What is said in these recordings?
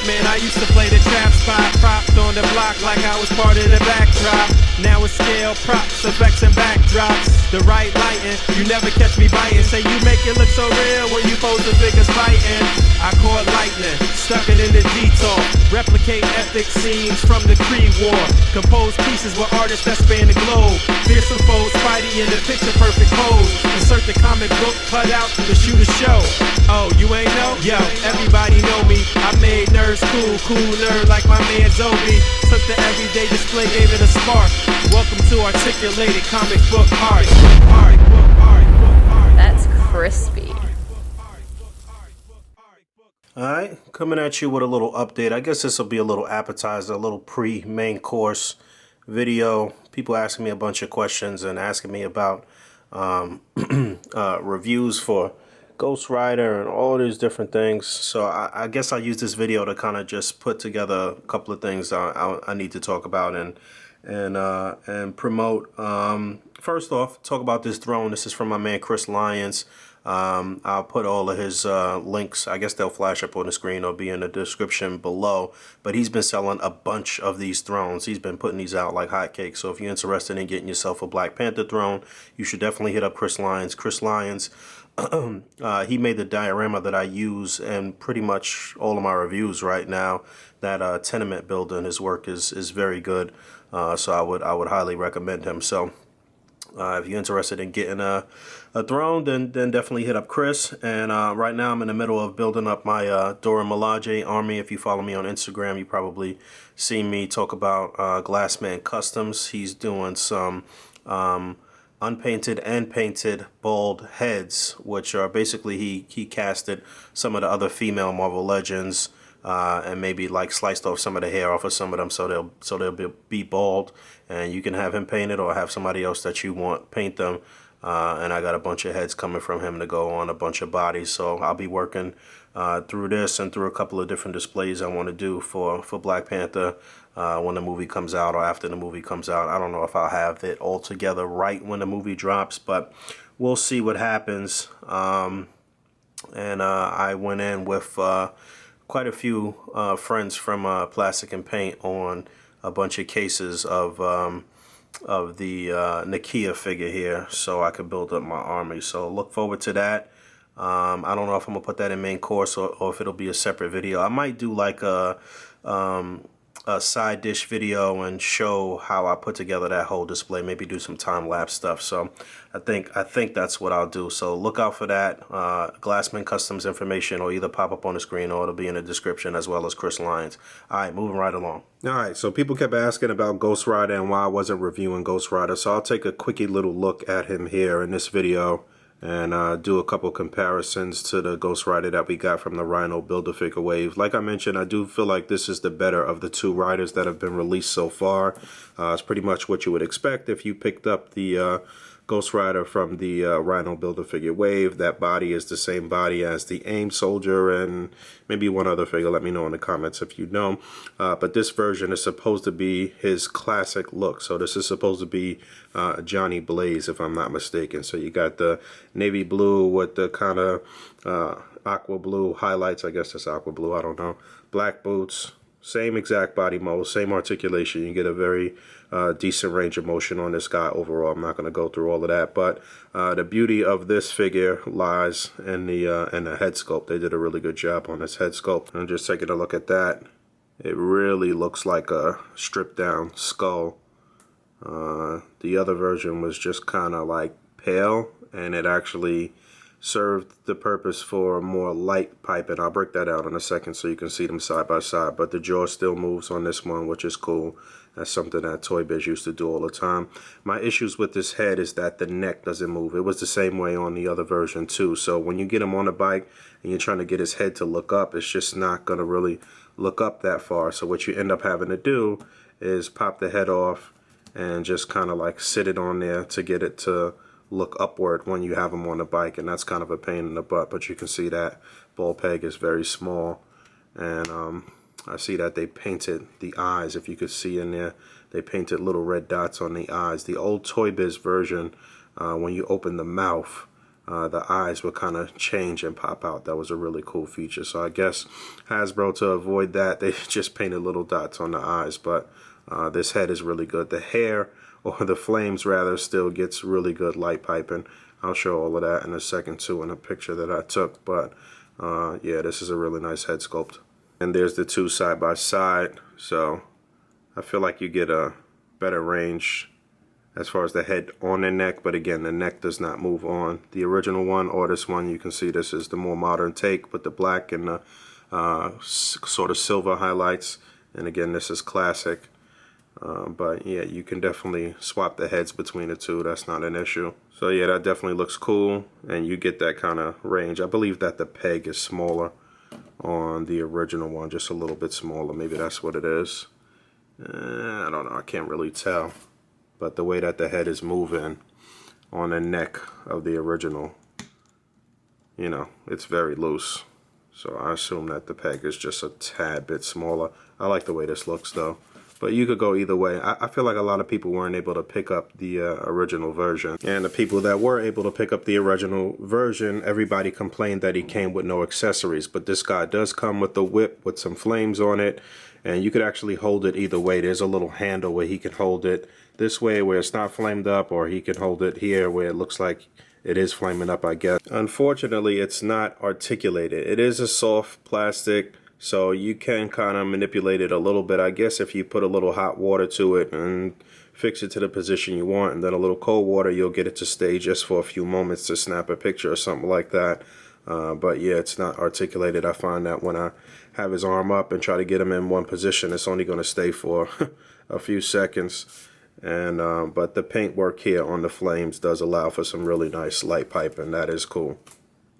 man, I used to play the trap spot, propped on the block like I was part of the backdrop. Now it's scale, props, effects, and backdrops. The right lighting, you never catch me biting. Say you make it look so real when you pose the figures fighting. I caught lightning, stuck it in the detour. Replicate epic scenes from the Creed War. Compose pieces with artists that span the globe. Fearsome foes, Spidey in the picture perfect pose. Insert the comic book cutout to shoot a show. Oh, you ain't know? Yo, everybody know me. I made nerds cool, cool nerd like my man Zobi. Took the everyday display, gave it a spark. Welcome to articulated comic book art. That's crispy. Alright, coming at you with a little update. I guess this will be a little appetizer, a little pre-main course video. People asking me a bunch of questions and asking me about reviews for Ghost Rider and all these different things. So I guess I'll use this video to kind of just put together a couple of things I need to talk about and promote. First off, talk about this throne. This is from my man Chris Lyons. I'll put all of his links. I guess they'll flash up on the screen or be in the description below. But he's been selling a bunch of these thrones. He's been putting these out like hotcakes. So if you're interested in getting yourself a Black Panther throne, you should definitely hit up Chris Lyons. Chris Lyons, he made the diorama that I use in pretty much all of my reviews right now. That tenement building, his work is very good. So I would highly recommend him. So if you're interested in getting a throne, then definitely hit up Chris. And right now I'm in the middle of building up my Dora Milaje army. If you follow me on Instagram, you probably see me talk about Glassman Customs. He's doing some unpainted and painted bald heads, which are basically he casted some of the other female Marvel Legends and maybe like sliced off some of the hair off of some of them, so they'll be bald, and you can have him painted or have somebody else that you want paint them. And I got a bunch of heads coming from him to go on a bunch of bodies, so I'll be working through this and through a couple of different displays I want to do for Black Panther when the movie comes out or after the movie comes out. I don't know if I'll have it all together right when the movie drops, but we'll see what happens. And I went in with quite a few friends from Plastic and Paint on a bunch of cases of the Nakia figure here, so I could build up my army. So look forward to that. I don't know if I'm gonna put that in main course or if it'll be a separate video. I might do like a side dish video and show how I put together that whole display. Maybe do some time-lapse stuff. So I think that's what I'll do. So look out for that. Glassman Customs information will either pop up on the screen or it'll be in the description, as well as Chris Lyons. All right, moving right along. All right, so people kept asking about Ghost Rider and why I wasn't reviewing Ghost Rider. So I'll take a quickie little look at him here in this video and do a couple comparisons to the Ghost Rider that we got from the Rhino Build-A-Figure wave. Like I mentioned, I do feel like this is the better of the two riders that have been released so far. It's pretty much what you would expect if you picked up the Ghost Rider from the Rhino Build-A-Figure wave. That body is the same body as the AIM Soldier and maybe one other figure. Let me know in the comments if you know. But this version is supposed to be his classic look. So this is supposed to be Johnny Blaze, if I'm not mistaken. So you got the navy blue with the kind of aqua blue highlights. I guess that's aqua blue. I don't know. Black boots. Same exact body mold, same articulation. You get a very decent range of motion on this guy overall. I'm not going to go through all of that, but the beauty of this figure lies in the head sculpt. They did a really good job on this head sculpt. I'm just taking a look at that. It really looks like a stripped down skull. The other version was just kind of like pale, and it actually served the purpose for more light piping. I'll break that out in a second so you can see them side by side, but the jaw still moves on this one, which is cool. That's something that Toy Biz used to do all the time. My issues with this head is that the neck doesn't move. It was the same way on the other version too. So when you get him on the bike and you're trying to get his head to look up, it's just not going to really look up that far. So what you end up having to do is pop the head off and just kind of like sit it on there to get it to look upward when you have them on the bike, and that's kind of a pain in the butt. But you can see that ball peg is very small, and I see that they painted the eyes. If you could see in there, they painted little red dots on the eyes. The old Toy Biz version, when you open the mouth, the eyes would kind of change and pop out. That was a really cool feature. So I guess Hasbro, to avoid that, they just painted little dots on the eyes. But this head is really good. The hair, or the flames rather, still gets really good light piping. I'll show all of that in a second too in a picture that I took. But yeah, this is a really nice head sculpt. And there's the two side by side. So I feel like you get a better range as far as the head on the neck, but again, the neck does not move on the original one or this one. You can see this is the more modern take with the black and the sort of silver highlights, and again, this is classic. But yeah, you can definitely swap the heads between the two. That's not an issue. So yeah, that definitely looks cool, and you get that kind of range. I believe that the peg is smaller on the original one, just a little bit smaller. Maybe that's what it is. I don't know, I can't really tell. But the way that the head is moving on the neck of the original, you know, it's very loose. So I assume that the peg is just a tad bit smaller. I like the way this looks though. But you could go either way. I feel like a lot of people weren't able to pick up the original version. And the people that were able to pick up the original version, everybody complained that he came with no accessories. But this guy does come with the whip with some flames on it. And you could actually hold it either way. There's a little handle where he can hold it this way where it's not flamed up, or he can hold it here where it looks like it is flaming up, I guess. Unfortunately, it's not articulated. It is a soft plastic, so you can kind of manipulate it a little bit. I guess if you put a little hot water to it and fix it to the position you want, and then a little cold water, you'll get it to stay just for a few moments to snap a picture or something like that. But yeah, it's not articulated. I find that when I have his arm up and try to get him in one position, it's only going to stay for a few seconds. And but the paint work here on the flames does allow for some really nice light pipe, and that is cool.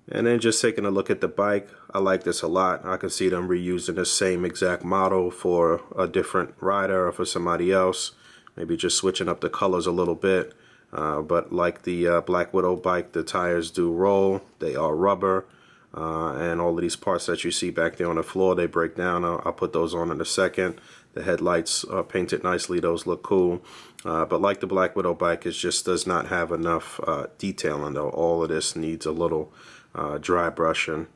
And then just taking a look at the bike, I like this a lot. I can see them reusing the same exact model for a different rider or for somebody else. Maybe just switching up the colors a little bit. But like the Black Widow bike, the tires do roll. They are rubber. And all of these parts that you see back there on the floor, they break down. I'll put those on in a second. The headlights are painted nicely. Those look cool. But like the Black Widow bike, it just does not have enough detailing though. All of this needs a little dry brushing,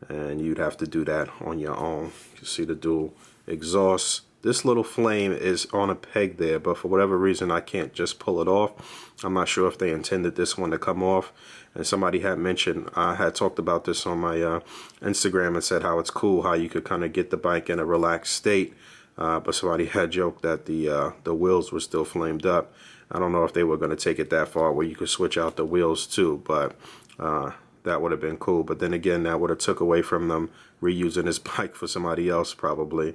and you'd have to do that on your own. You see the dual exhaust. This little flame is on a peg there, but for whatever reason I can't just pull it off. I'm not sure if they intended this one to come off. And somebody had mentioned, I had talked about this on my Instagram and said how it's cool how you could kind of get the bike in a relaxed state. But somebody had joked that the wheels were still flamed up. I don't know if they were going to take it that far where you could switch out the wheels too, but that would have been cool. But then again, that would have took away from them reusing this bike for somebody else probably.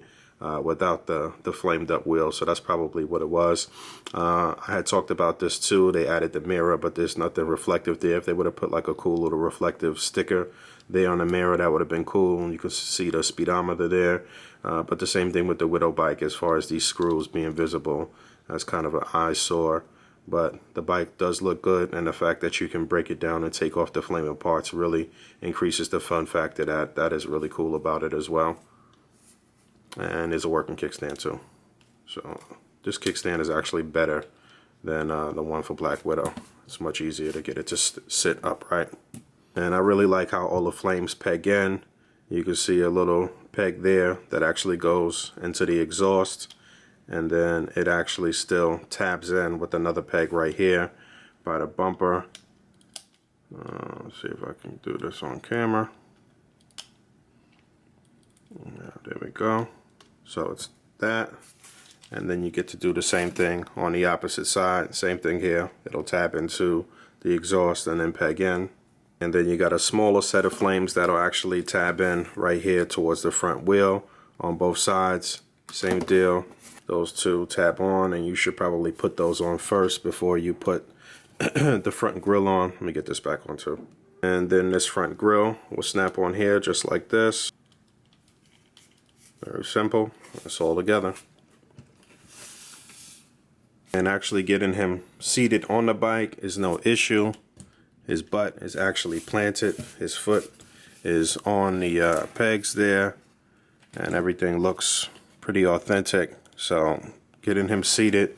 Without the flamed up wheel, so that's probably what it was. I had talked about this too. They added the mirror, but there's nothing reflective there. If they would have put like a cool little reflective sticker there on the mirror, that would have been cool, and you could see the speedometer there. But the same thing with the Widow bike as far as these screws being visible. That's kind of an eyesore, but the bike does look good, and the fact that you can break it down and take off the flaming parts really increases the fun factor. That is really cool about it as well. And there's a working kickstand too. So this kickstand is actually better than the one for Black Widow. It's much easier to get it to sit upright. And I really like how all the flames peg in. You can see a little peg there that actually goes into the exhaust, and then it actually still tabs in with another peg right here by the bumper. Let's see if I can do this on camera. Yeah, there we go. So it's that, and then you get to do the same thing on the opposite side. Same thing here. It'll tap into the exhaust and then peg in. And then you got a smaller set of flames that'll actually tab in right here towards the front wheel on both sides. Same deal. Those two tab on, and you should probably put those on first before you put the front grille on. Let me get this back on too. And then this front grille will snap on here just like this. Very simple. It's all together. And actually getting him seated on the bike is no issue. His butt is actually planted. His foot is on the pegs there. And everything looks pretty authentic. So getting him seated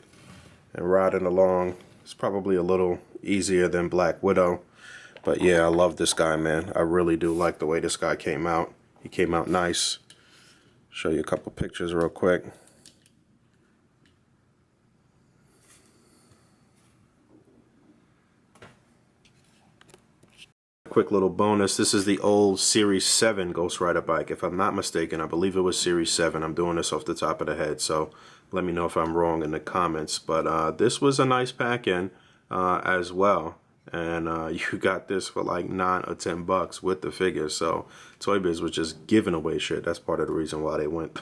and riding along is probably a little easier than Black Widow. But yeah, I love this guy, man. I really do like the way this guy came out. He came out nice. Show you a couple pictures real quick. Quick little bonus. This is the old Series 7 Ghost Rider bike. If I'm not mistaken, I believe it was Series 7. I'm doing this off the top of the head, so let me know if I'm wrong in the comments. But this was a nice pack-in as well. And you got this for like $9 or $10 with the figure. So Toy Biz was just giving away shit. That's part of the reason why they went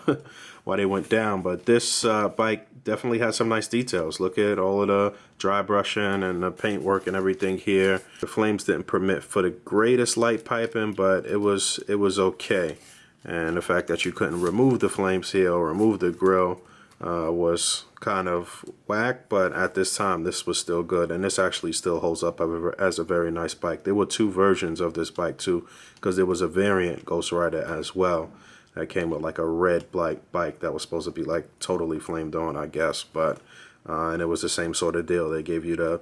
why they went down. But this bike definitely has some nice details. Look at all of the dry brushing and the paint work and everything here. The flames didn't permit for the greatest light piping, but it was okay. And the fact that you couldn't remove the flames here or remove the grill was kind of whack, but at this time this was still good, and this actually still holds up as a very nice bike. There were two versions of this bike too, because there was a variant Ghost Rider as well that came with like a red black bike that was supposed to be like totally flamed on, I guess, but and it was the same sort of deal. They gave you the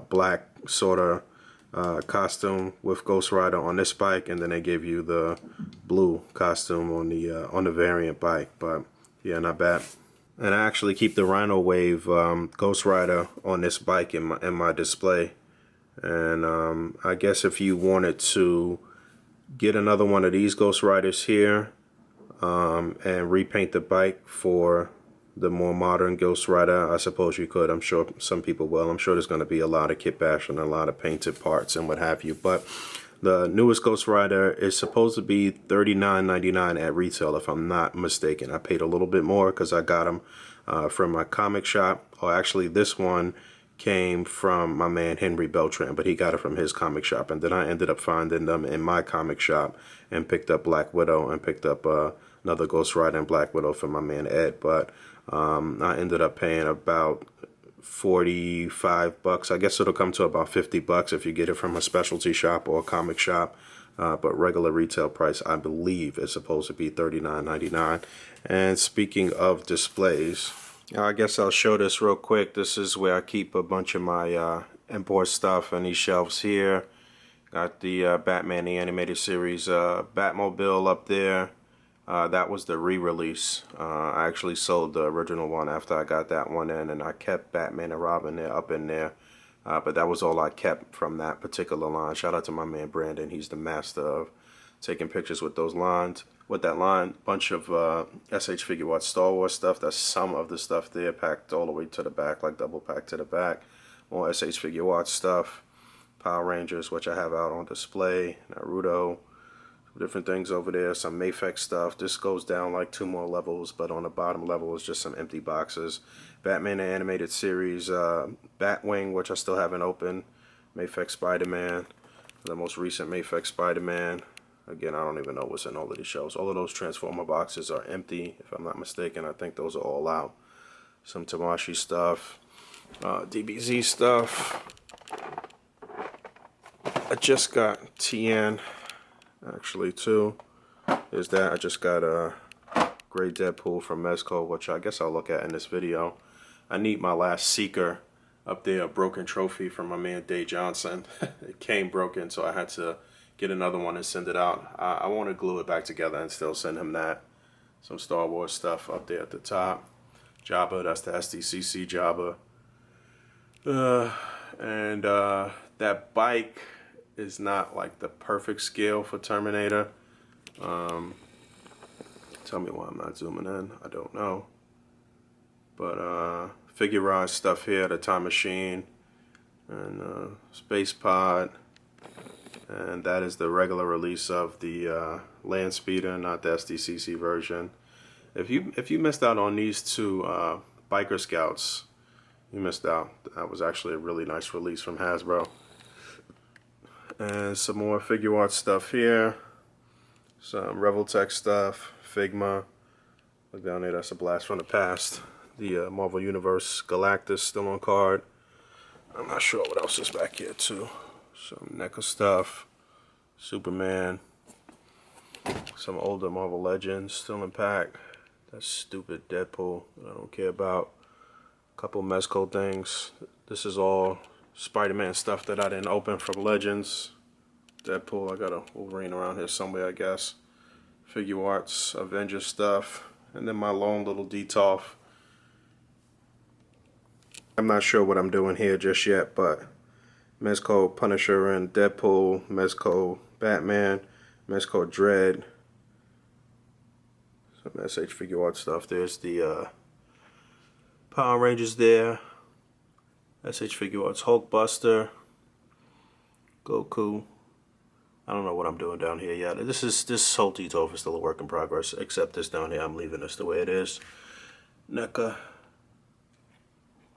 black sort of costume with Ghost Rider on this bike, and then they gave you the blue costume on the variant bike. But yeah, not bad. And I actually keep the Rhino Wave Ghost Rider on this bike in my display. And I guess if you wanted to get another one of these Ghost Riders here and repaint the bike for the more modern Ghost Rider, I suppose you could. I'm sure some people will. I'm sure there's going to be a lot of kit bash and a lot of painted parts and what have you. But the newest Ghost Rider is supposed to be $39.99 at retail, if I'm not mistaken. I paid a little bit more because I got them from my comic shop. Or actually, this one came from my man Henry Beltran, but he got it from his comic shop. And then I ended up finding them in my comic shop and picked up Black Widow and picked up another Ghost Rider and Black Widow from my man Ed. But I ended up paying about $45. I guess it'll come to about $50 if you get it from a specialty shop or a comic shop. But regular retail price, I believe, is supposed to be $39.99. And speaking of displays, I guess I'll show this real quick. This is where I keep a bunch of my import stuff on these shelves here. Got the Batman the Animated Series Batmobile up there. That was the re-release. I actually sold the original one after I got that one in, and I kept Batman and Robin there up in there. But that was all I kept from that particular line. Shout out to my man Brandon. He's the master of taking pictures with those lines. With that line, bunch of SH Figure Arts Star Wars stuff. That's some of the stuff there, packed all the way to the back, like double packed to the back. More SH Figure Arts stuff. Power Rangers, which I have out on display. Naruto. Different things over there, some Mafex stuff. This goes down like 2 more levels, but on the bottom level is just some empty boxes. Batman the Animated Series, Batwing, which I still haven't opened. Mafex Spider-Man, the most recent Mafex Spider-Man. Again, I don't even know what's in all of these shelves. All of those Transformer boxes are empty, if I'm not mistaken. I think those are all out. Some Tamashi stuff, DBZ stuff. I just got TN. Actually, too, is that I just got a great Deadpool from Mezco, which I guess I'll look at in this video. I need my last Seeker up there, a broken trophy from my man Dave Johnson. It came broken, so I had to get another one and send it out. I want to glue it back together and still send him that. Some Star Wars stuff up there at the top. Jabba, that's the SDCC Jabba. And that bike is not like the perfect scale for Terminator. Tell me why I'm not zooming in. I don't know. But figurized stuff here, the Time Machine and Space Pod, and that is the regular release of the Land Speeder, not the SDCC version. If you missed out on these two Biker Scouts, you missed out. That was actually a really nice release from Hasbro. And some more figure art stuff here. Some Revoltech stuff, Figma. Look down there, that's a blast from the past. The Marvel Universe Galactus still on card. I'm not sure what else is back here too. Some NECA stuff, Superman. Some older Marvel Legends still in pack. That stupid Deadpool that I don't care about. A couple Mezco things. This is all Spider-Man stuff that I didn't open from Legends. Deadpool. I got a Wolverine around here somewhere, I guess. Figure Arts, Avengers stuff, and then my lone little Detolf. I'm not sure what I'm doing here just yet, but Mezco Punisher and Deadpool, Mezco Batman, Mezco Dread, some SH Figure Art stuff. There's the Power Rangers there, SH Figure Arts Hulkbuster, Goku. I don't know what I'm doing down here yet. This whole Detolf is still a work in progress, except this down here. I'm leaving this the way it is. NECA.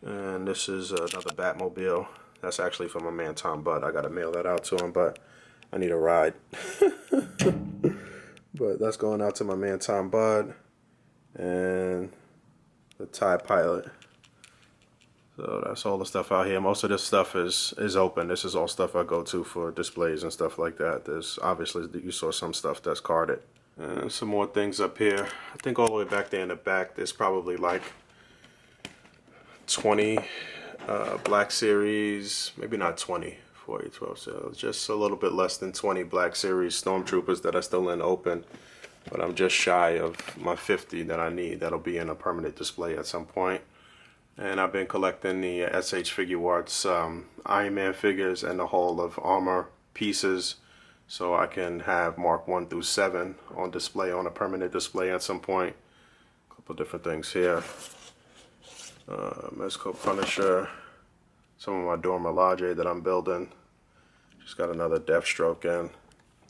And this is another Batmobile. That's actually from my man Tom Budd. I gotta mail that out to him, but I need a ride. But that's going out to my man Tom Budd. And the TIE Pilot. So that's all the stuff out here. Most of this stuff is open. This is all stuff I go to for displays and stuff like that. There's obviously, you saw some stuff that's carded. And some more things up here. I think all the way back there in the back, there's probably like 20 Black Series, maybe not 20, 40, 12, so just a little bit less than 20 Black Series Stormtroopers that are still in open. But I'm just shy of my 50 that I need. That'll be in a permanent display at some point. And I've been collecting the SH Figure Arts Iron Man figures and the Hall of Armor pieces, so I can have Mark 1 through 7 on display, on a permanent display at some point. A couple different things here. Mezco Punisher, some of my Dora Milaje that I'm building. Just got another Deathstroke in.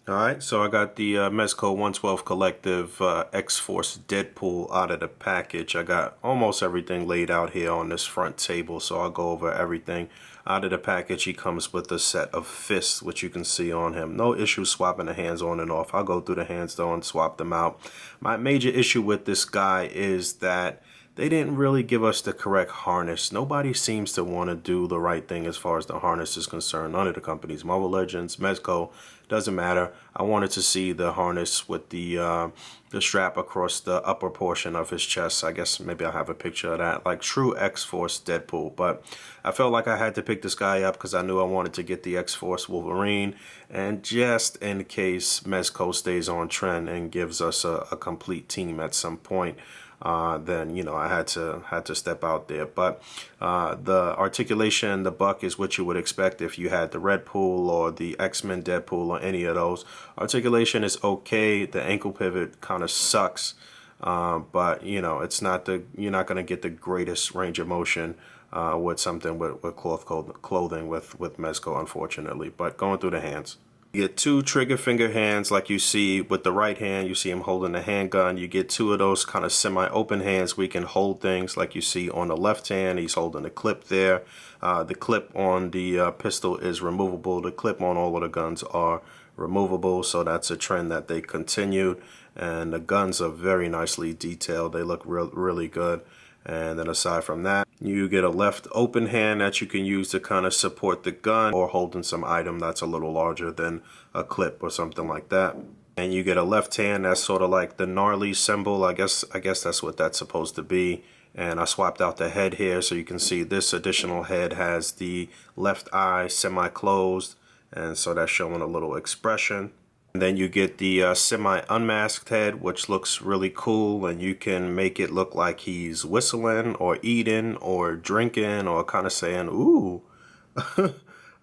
Alright, so I got the Mezco 112 Collective X-Force Deadpool out of the package. I got almost everything laid out here on this front table, so I'll go over everything. Out of the package, he comes with a set of fists, which you can see on him. No issue swapping the hands on and off. I'll go through the hands though and swap them out. My major issue with this guy is that they didn't really give us the correct harness. Nobody seems to want to do the right thing as far as the harness is concerned. None of the companies, Marvel Legends, Mezco, doesn't matter. I wanted to see the harness with the strap across the upper portion of his chest. I guess maybe I'll have a picture of that, like true X-Force Deadpool. But I felt like I had to pick this guy up because I knew I wanted to get the X-Force Wolverine. And just in case Mezco stays on trend and gives us a complete team at some point, then you know I had to step out there. But the articulation, the buck is what you would expect if you had the Red Pool or the X-Men Deadpool or any of those. Articulation is okay. The ankle pivot kind of sucks, but you know it's not you're not going to get the greatest range of motion with something with cloth clothing with Mezco, unfortunately. But going through the hands, you get two trigger finger hands like you see with the right hand. You see him holding the handgun. You get two of those kind of semi-open hands where he can hold things like you see on the left hand. He's holding the clip there. The clip on the pistol is removable. The clip on all of the guns are removable, so that's a trend that they continued. And the guns are very nicely detailed. They look really good. And then aside from that, you get a left open hand that you can use to kind of support the gun or holding some item that's a little larger than a clip or something like that. And you get a left hand that's sort of like the gnarly symbol. I guess that's what that's supposed to be. And I swapped out the head here so you can see this additional head has the left eye semi-closed, and so that's showing a little expression. And then you get the semi-unmasked head, which looks really cool, and you can make it look like he's whistling or eating or drinking or kind of saying, ooh,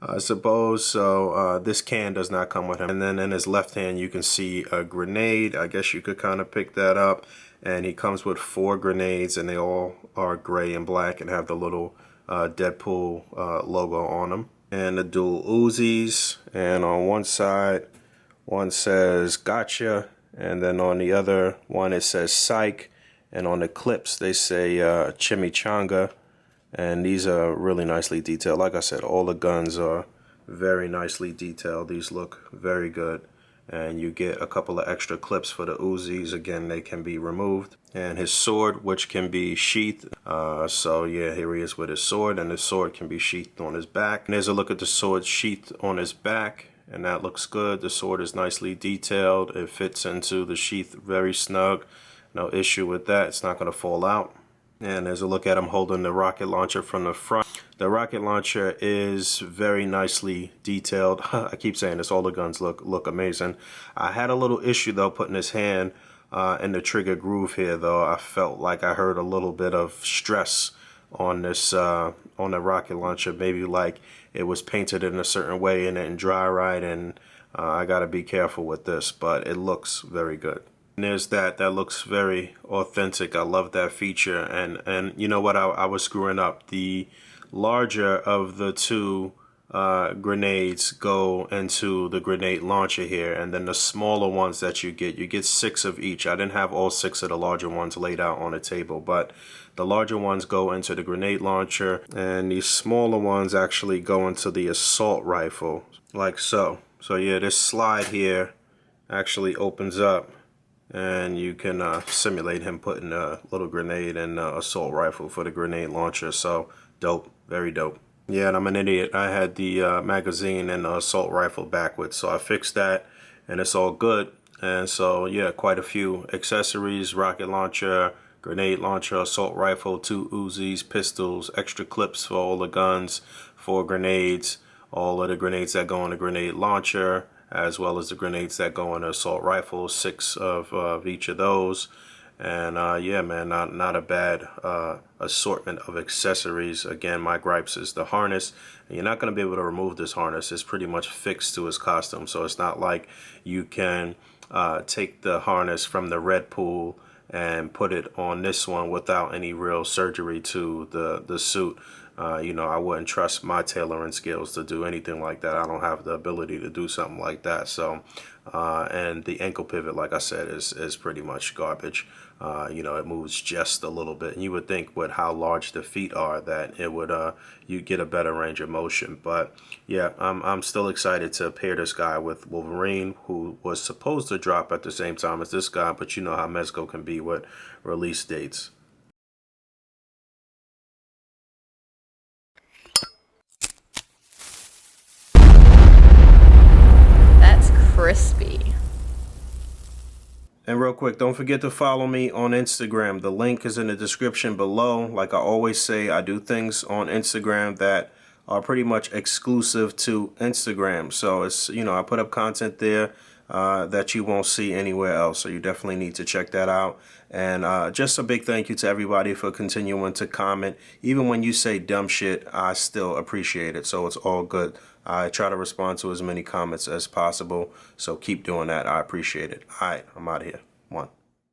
I suppose. So this can does not come with him. And then in his left hand, you can see a grenade. I guess you could kind of pick that up. And he comes with 4 grenades, and they all are gray and black and have the little Deadpool logo on them. And the dual Uzis, and on one side, one says gotcha, and then on the other one it says psych, and on the clips they say chimichanga. And these are really nicely detailed. Like I said, all the guns are very nicely detailed. These look very good. And you get a couple of extra clips for the Uzis. Again, they can be removed. And his sword, which can be sheathed. So yeah, here he is with his sword, and his sword can be sheathed on his back. And there's a look at the sword sheathed on his back, and that looks good. The sword is nicely detailed. It fits into the sheath very snug. No issue with that. It's not going to fall out. And there's a look at him holding the rocket launcher from the front. The rocket launcher is very nicely detailed. I keep saying this, all the guns look amazing. I had a little issue though putting his hand in the trigger groove here though. I felt like I heard a little bit of stress on this on the rocket launcher, maybe like it was painted in a certain way and it didn't dry right, and I gotta be careful with this, but it looks very good. And there's that looks very authentic. I love that feature. And you know what, I was screwing up. The larger of the two grenades go into the grenade launcher here, and then the smaller ones that you get 6 of each. I didn't have all 6 of the larger ones laid out on the table, but the larger ones go into the grenade launcher, and these smaller ones actually go into the assault rifle, like so. So yeah, this slide here actually opens up, and you can simulate him putting a little grenade in the assault rifle for the grenade launcher. So dope, very dope. Yeah, and I'm an idiot. I had the magazine and the assault rifle backwards, so I fixed that, and it's all good. And so yeah, quite a few accessories: rocket launcher, grenade launcher, assault rifle, 2 Uzis, pistols, extra clips for all the guns, 4 grenades, all of the grenades that go in the grenade launcher, as well as the grenades that go in the assault rifle, 6 of each of those. And yeah, man, not a bad assortment of accessories. Again, my gripes is the harness. And you're not going to be able to remove this harness. It's pretty much fixed to his costume, so it's not like you can take the harness from the red pool and put it on this one without any real surgery to the suit. You know, I wouldn't trust my tailoring skills to do anything like that. I don't have the ability to do something like that. So, and the ankle pivot, like I said, is pretty much garbage. You know, it moves just a little bit, and you would think with how large the feet are that it would you get a better range of motion. But yeah, I'm still excited to pair this guy with Wolverine, who was supposed to drop at the same time as this guy, but you know how Mezco can be with release dates. That's crispy. And real quick, don't forget to follow me on Instagram. The link is in the description below. Like I always say, I do things on Instagram that are pretty much exclusive to Instagram. So it's, you know, I put up content there that you won't see anywhere else. So you definitely need to check that out. And just a big thank you to everybody for continuing to comment. Even when you say dumb shit, I still appreciate it. So it's all good. I try to respond to as many comments as possible. So keep doing that. I appreciate it. All right, I'm out of here. 1.